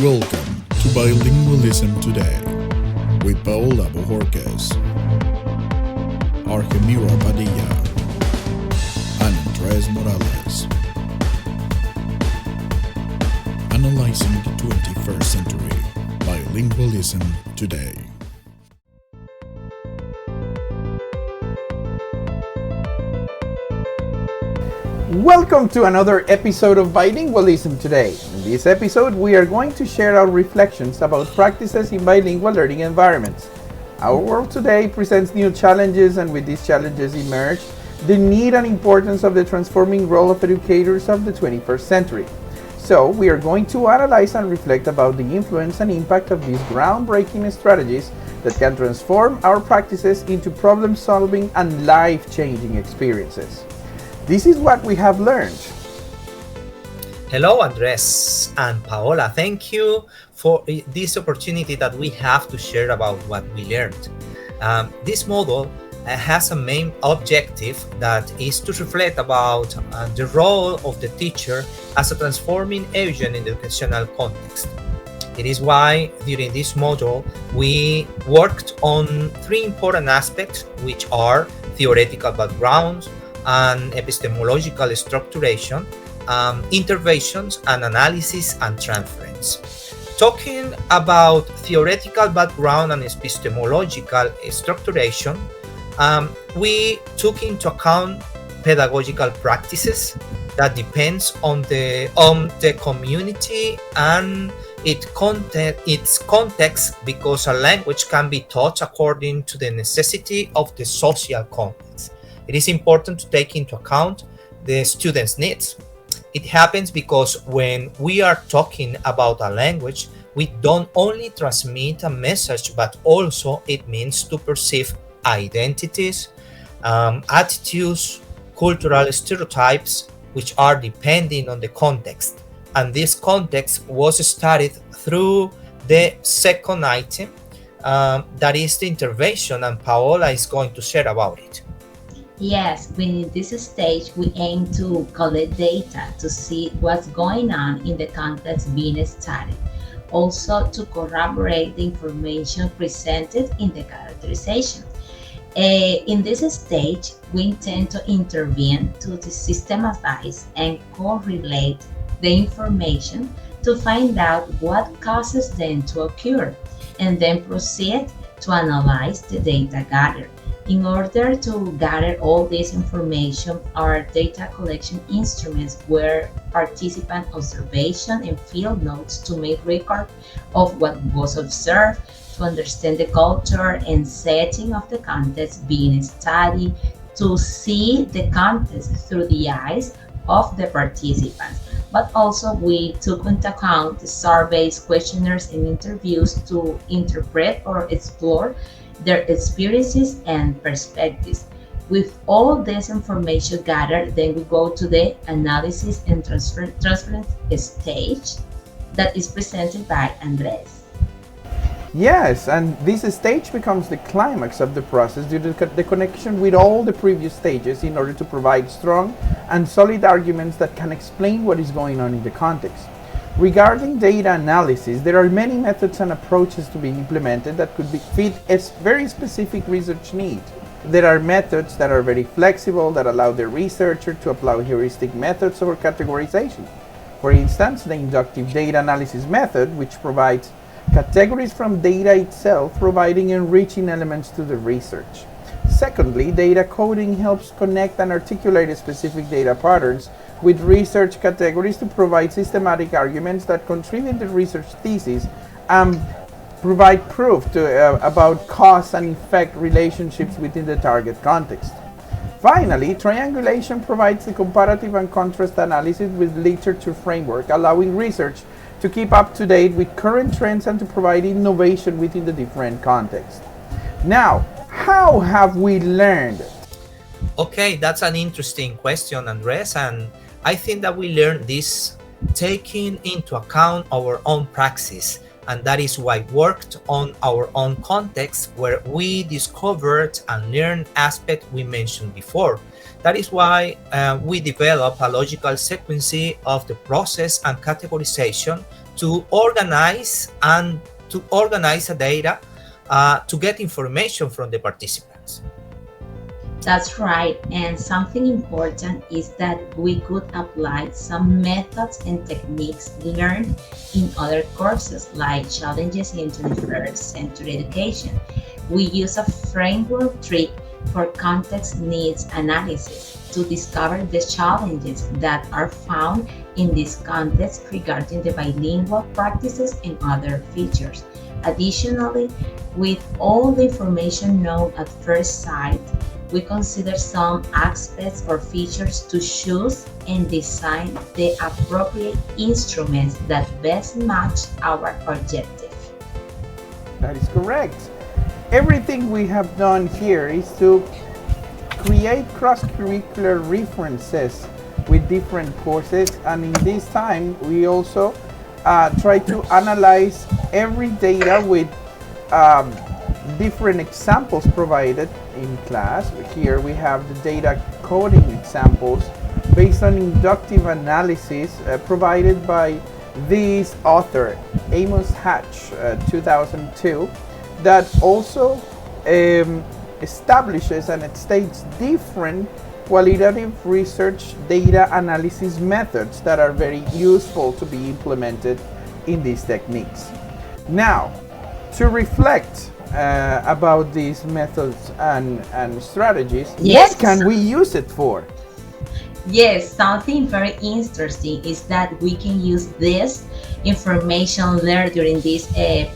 Welcome to Bilingualism Today with Paola Bohórquez, Argemiro Padilla, and Andrés Morales. Analyzing the 21st century, Bilingualism Today. Welcome to another episode of Bilingualism Today. In this episode, we are going to share our reflections about practices in bilingual learning environments. Our world today presents new challenges, and with these challenges emerge the need and importance of the transforming role of educators of the 21st century. So, we are going to analyze and reflect about the influence and impact of these groundbreaking strategies that can transform our practices into problem-solving and life-changing experiences. This is what we have learned. Hello, Andres and Paola. Thank you for this opportunity that we have to share about what we learned. This model has a main objective that is to reflect about the role of the teacher as a transforming agent in the educational context. It is why during this module we worked on three important aspects, which are theoretical backgrounds, and epistemological structuration, interventions and analysis and transference. Talking about theoretical background and epistemological structuration, we took into account pedagogical practices that depends on the community and its context, because a language can be taught according to the necessity of the social context. It is important to take into account the students' needs. It happens because when we are talking about a language, we don't only transmit a message, but also it means to perceive identities, attitudes, cultural stereotypes, which are depending on the context. And this context was studied through the second item, that is the intervention, and Paola is going to share about it. Yes, in this stage, we aim to collect data to see what's going on in the context being studied. Also, to corroborate the information presented in the characterization. In this stage, we intend to intervene to systematize and correlate the information to find out what causes them to occur, and then proceed to analyze the data gathered. In order to gather all this information, our data collection instruments were participant observation and field notes to make record of what was observed, to understand the culture and setting of the context being studied, to see the context through the eyes of the participants. But also we took into account the surveys, questionnaires, and interviews to interpret or explore their experiences and perspectives. With all this information gathered, then we go to the analysis and transference stage that is presented by Andrés. Yes, and this stage becomes the climax of the process due to the connection with all the previous stages in order to provide strong and solid arguments that can explain what is going on in the context. Regarding data analysis, there are many methods and approaches to be implemented that could fit a very specific research need. There are methods that are very flexible that allow the researcher to apply heuristic methods or categorization. For instance, the inductive data analysis method, which provides categories from data itself, providing enriching elements to the research. Secondly, data coding helps connect and articulate specific data patterns with research categories to provide systematic arguments that contribute to the research thesis and provide proof about cause and effect relationships within the target context. Finally, triangulation provides the comparative and contrast analysis with literature framework, allowing research to keep up to date with current trends and to provide innovation within the different contexts. Now, how have we learned? Okay, that's an interesting question, Andres, and I think that we learned this taking into account our own praxis, and that is why we worked on our own context where we discovered and learned aspects we mentioned before. That is why we develop a logical sequence of the process and categorization to organize a data to get information from the participants. That's right. And something important is that we could apply some methods and techniques learned in other courses, like challenges in 21st century education. We use a framework trick for context needs analysis to discover the challenges that are found in this context regarding the bilingual practices and other features. Additionally, with all the information known at first sight, we consider some aspects or features to choose and design the appropriate instruments that best match our objective. That is correct. Everything we have done here is to create cross-curricular references with different courses, and in this time we also try to analyze every data with different examples provided in class. Here we have the data coding examples based on inductive analysis provided by this author, Amos Hatch, 2002, that also establishes and it states different qualitative research data analysis methods that are very useful to be implemented in these techniques. Now, to reflect about these methods and strategies, Yes. what can we use it for? Yes, something very interesting is that we can use this information learned during this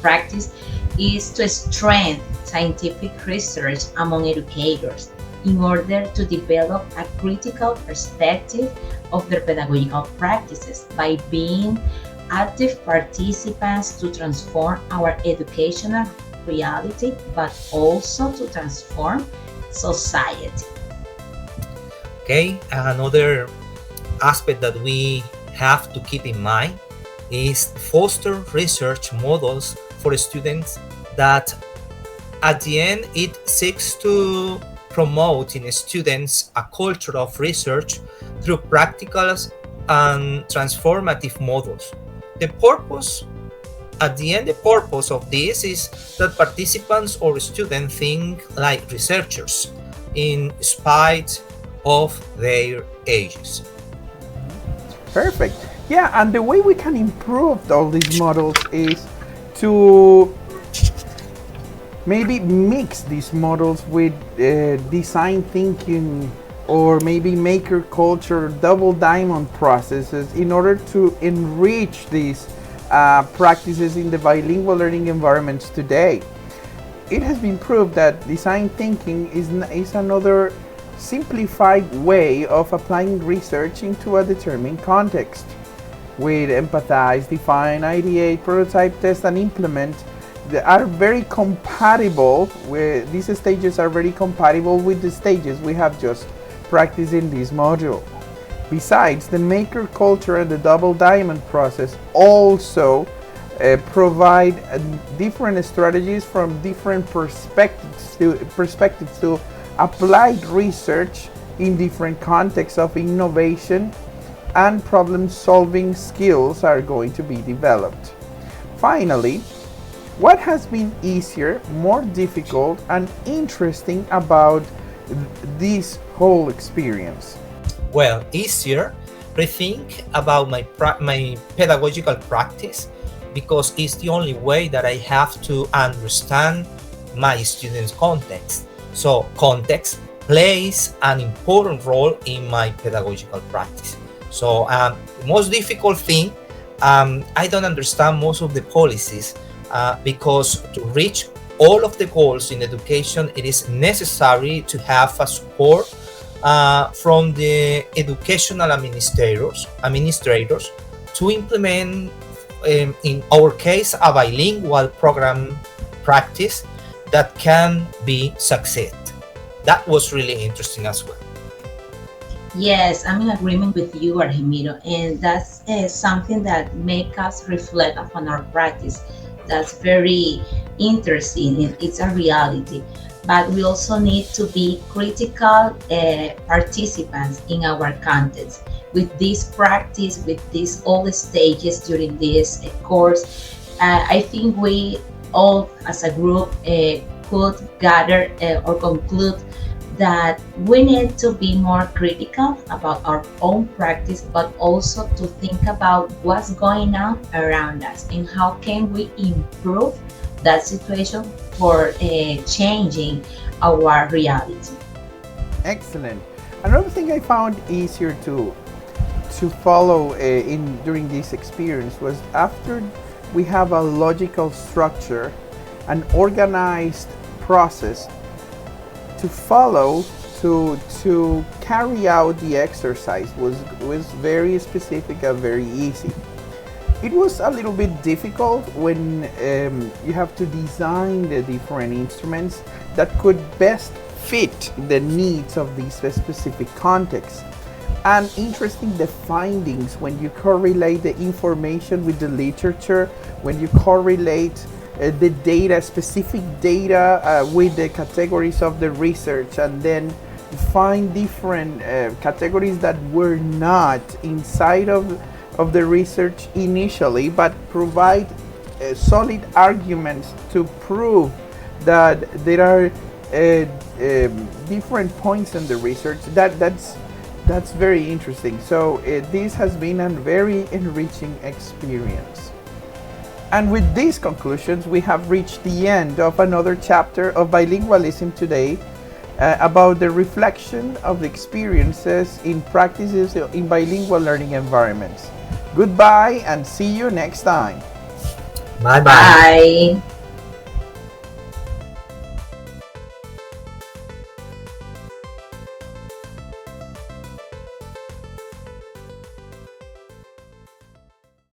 practice is to strengthen scientific research among educators in order to develop a critical perspective of their pedagogical practices by being active participants to transform our educational reality, but also to transform society. Okay, another aspect that we have to keep in mind is foster research models for students that at the end it seeks to promote in students a culture of research through practical and transformative models. The purpose of this is that participants or students think like researchers in spite of their ages. Perfect. Yeah, and the way we can improve all these models is to maybe mix these models with design thinking or maybe maker culture, double diamond processes in order to enrich these practices in the bilingual learning environments today. It has been proved that design thinking is another simplified way of applying research into a determined context. With empathize, define, ideate, prototype, test, and implement, they are very compatible with these stages are very compatible with the stages we have just practiced in this module. Besides, the maker culture and the double diamond process also provide different strategies from different perspectives to applied research in different contexts of innovation, and problem solving skills are going to be developed. Finally, what has been easier, more difficult, and interesting about this whole experience? Well, easier, rethink about my pedagogical practice, because it's the only way that I have to understand my students' context. So context plays an important role in my pedagogical practice. So the most difficult thing, I don't understand most of the policies because to reach all of the goals in education, it is necessary to have a support from the educational administrators to implement, in our case, a bilingual program practice that can be succeed. That was really interesting as well. Yes, I'm in agreement with you, Argemiro, and that's something that makes us reflect upon our practice. That's very interesting. It's a reality. but we also need to be critical participants in our context. With this practice, with these all stages during this course, I think we all as a group could gather or conclude that we need to be more critical about our own practice, but also to think about what's going on around us and how can we improve that situation for changing our reality. Excellent. Another thing I found easier to follow in during this experience was after we have a logical structure, an organized process to follow to carry out the exercise was very specific and very easy. It was a little bit difficult when you have to design the different instruments that could best fit the needs of these specific contexts. And interesting, the findings when you correlate the information with the literature, when you correlate the data, specific data with the categories of the research, and then find different categories that were not inside of the research initially, but provide solid arguments to prove that there are different points in the research. That's very interesting. So this has been a very enriching experience. And with these conclusions, we have reached the end of another chapter of Bilingualism today, about the reflection of the experiences in practices in bilingual learning environments. Goodbye and see you next time. Bye bye. Bye.